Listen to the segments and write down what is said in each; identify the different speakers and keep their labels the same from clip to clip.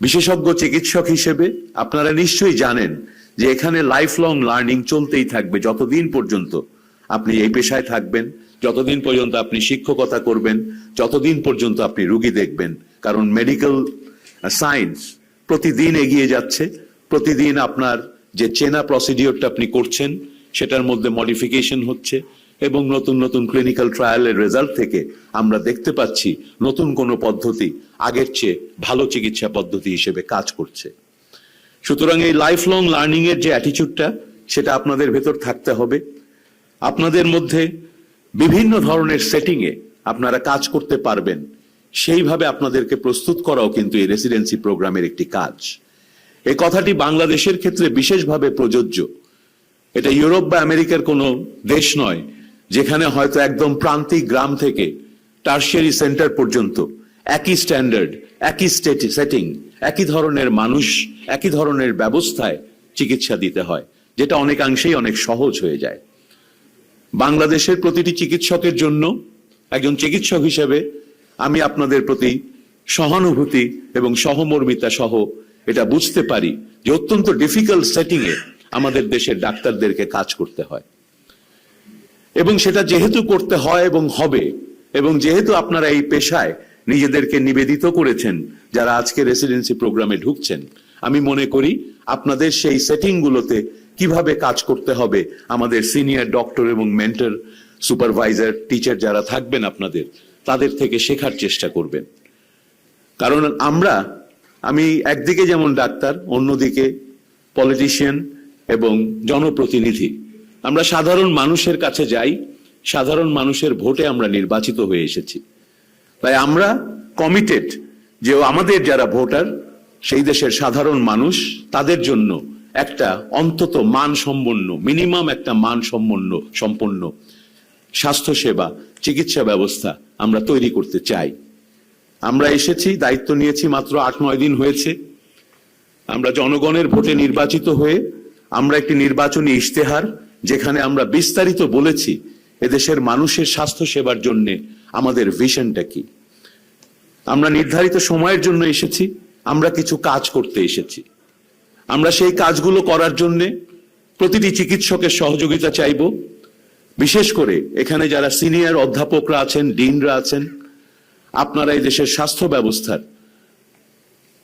Speaker 1: বিশেষজ্ঞ চিকিৎসক হিসেবে আপনারা নিশ্চয়ই জানেন যে এখানে লাইফ লং লার্নিং চলতেই থাকবে যতদিন পর্যন্ত আপনি এই পেশায় থাকবেন, যতদিন পর্যন্ত আপনি শিক্ষকতা করবেন, যতদিন পর্যন্ত আপনি রোগী দেখবেন। কারণ মেডিকেল সায়েন্স প্রতিদিন এগিয়ে যাচ্ছে, প্রতিদিন আপনার যে চেনা প্রসিডিওরটা আপনি করছেন সেটার মধ্যে মডিফিকেশন হচ্ছে এবং নতুন নতুন ক্লিনিক্যাল ট্রায়ালের রেজাল্ট থেকে আমরা দেখতে পাচ্ছি নতুন কোনো পদ্ধতি আগের চেয়ে ভালো চিকিৎসা পদ্ধতি হিসেবে কাজ করছে। সুতরাং এই লাইফ লং লার্নিং এর যে অ্যাটিটিউডটা সেটা আপনাদের ভেতর থাকতে হবে। আপনাদের মধ্যে বিভিন্ন ধরনের সেটিংয়ে আপনারা কাজ করতে পারবেন সেইভাবে আপনাদেরকে প্রস্তুত করাও কিন্তু এই রেসিডেন্সি প্রোগ্রামের একটি কাজ। এই কথাটি বাংলাদেশের ক্ষেত্রে বিশেষভাবে প্রযোজ্য। এটা ইউরোপ বা আমেরিকার কোনো দেশ নয় যেখানে হয়তো একদম প্রান্তিক গ্রাম থেকে টারশিয়ারি সেন্টার পর্যন্ত একই স্ট্যান্ডার্ড, একই সেটিং, একই ধরনের মানুষ, একই ধরনের ব্যবস্থায় চিকিৎসা দিতে হয়, যেটা অনেকাংশেই অনেক সহজ হয়ে যায়। বাংলাদেশের প্রতিটি চিকিৎসকের জন্য একজন চিকিৎসক হিসেবে আমি আপনাদের প্রতি সহানুভূতি এবং সহমর্মিতা সহ এটা বুঝতে পারি যে অত্যন্ত ডিফিকাল্ট সেটিংয়ে আমাদের দেশের ডাক্তারদেরকে কাজ করতে হয় এবং সেটা যেহেতু করতে হয় এবং হবে, এবং যেহেতু আপনারা এই পেশায় নিজেদেরকে নিবেদিত করেছেন যারা আজকে রেসিডেন্সি প্রোগ্রামে ঢুকছেন, আমি মনে করি আপনাদের সেই সেটিংগুলোতে কিভাবে কাজ করতে হবে আমাদের সিনিয়র ডক্টর এবং মেন্টর, সুপারভাইজার, টিচার যারা থাকবেন আপনাদের, তাদের থেকে শেখার চেষ্টা করবেন। কারণ আমি একদিকে যেমন ডাক্তার, অন্যদিকে পলিটিশিয়ান এবং জনপ্রতিনিধি। আমরা সাধারণ মানুষের কাছে যাই, সাধারণ মানুষের ভোটে আমরা নির্বাচিত হয়ে এসেছি। তাই আমরা কমিটেড যে আমাদের যারা ভোটার, সেই দেশের সাধারণ মানুষ, তাদের জন্য একটা অন্তত মানসম্পন্ন, মিনিমাম একটা মানসম্পন্ন স্বাস্থ্যসেবা, চিকিৎসা ব্যবস্থা আমরা তৈরি করতে চাই। আমরা এসেছি, দায়িত্ব নিয়েছি মাত্র 8-9 দিন হয়েছে। আমরা জনগণের ভোটে নির্বাচিত হয়ে আমরা একটি নির্বাচনী ইশতেহার, যেখানে আমরা বিস্তারিত বলেছি এদেশের মানুষের স্বাস্থ্য সেবার জন্য আমাদের ভিশনটা কি। আমরা নির্ধারিত সময়ের জন্য এসেছি, আমরা কিছু কাজ করতে এসেছি। আমরা সেই কাজগুলো করার জন্য প্রতিটি চিকিৎসকের সহযোগিতা চাইব। বিশেষ করে এখানে যারা সিনিয়র অধ্যাপকরা আছেন, ডিনরা আছেন, আপনারা এই দেশের স্বাস্থ্য ব্যবস্থার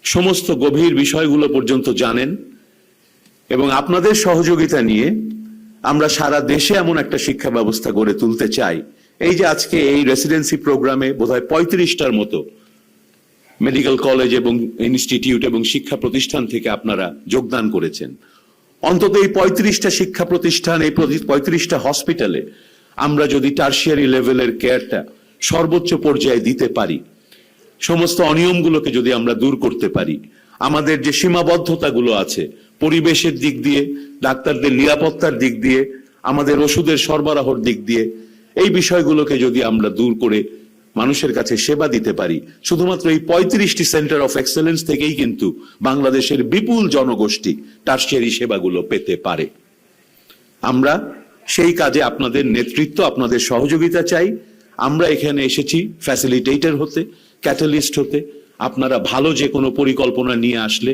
Speaker 1: সমস্ত গভীর বিষয়গুলো পর্যন্ত জানেন এবং আপনাদের সহযোগিতা নিয়ে আমরা সারা দেশে এমন একটা শিক্ষা ব্যবস্থা গড়ে তুলতে চাই। এই যে আজকে এই রেসিডেন্সি প্রোগ্রামে বোধহয় 35টার মতো মেডিকেল কলেজ এবং ইনস্টিটিউট এবং শিক্ষা প্রতিষ্ঠান থেকে আপনারা যোগদান করেছেন। অন্তত এই 35টা শিক্ষা প্রতিষ্ঠান, এই 35টা হসপিটালে আমরা যদি টারশিয়ারি লেভেলের কেয়ারটা সর্বোচ্চ পর্যায়ে দিতে পারি, সমস্ত অনিয়মগুলোকে যদি আমরা দূর করতে পারি, আমাদের যে সীমাবদ্ধতাগুলো আছে পরিবেশের দিক দিয়ে, ডাক্তারদের নিরাপত্তার দিক দিয়ে, আমাদের ওষুধের সরবরাহর দিক দিয়ে, এই বিষয়গুলোকে যদি আমরা দূর করে মানুষের কাছে সেবা দিতে পারি, শুধুমাত্র এই 35টি সেন্টার অফ এক্সেলেন্স থেকেই কিন্তু বাংলাদেশের বিপুল জনগোষ্ঠী টারশিয়ারি সেবাগুলো পেতে পারে। আমরা সেই কাজে আপনাদের নেতৃত্ব, আপনাদের সহযোগিতা চাই। আমরা এখানে এসেছি ফ্যাসিলিটেটর হতে, ক্যাটালিস্ট হতে। আপনারা ভালো যে কোনো পরিকল্পনা নিয়ে আসলে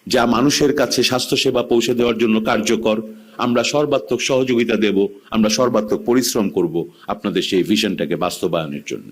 Speaker 1: যা মানুষের কাছে স্বাস্থ্যসেবা পৌঁছে দেওয়ার জন্য কার্যকর, আমরা সর্বাত্মক সহযোগিতা দেব, আমরা সর্বাত্মক পরিশ্রম করব আপনাদের সেই ভিশনটাকে বাস্তবায়নের জন্য।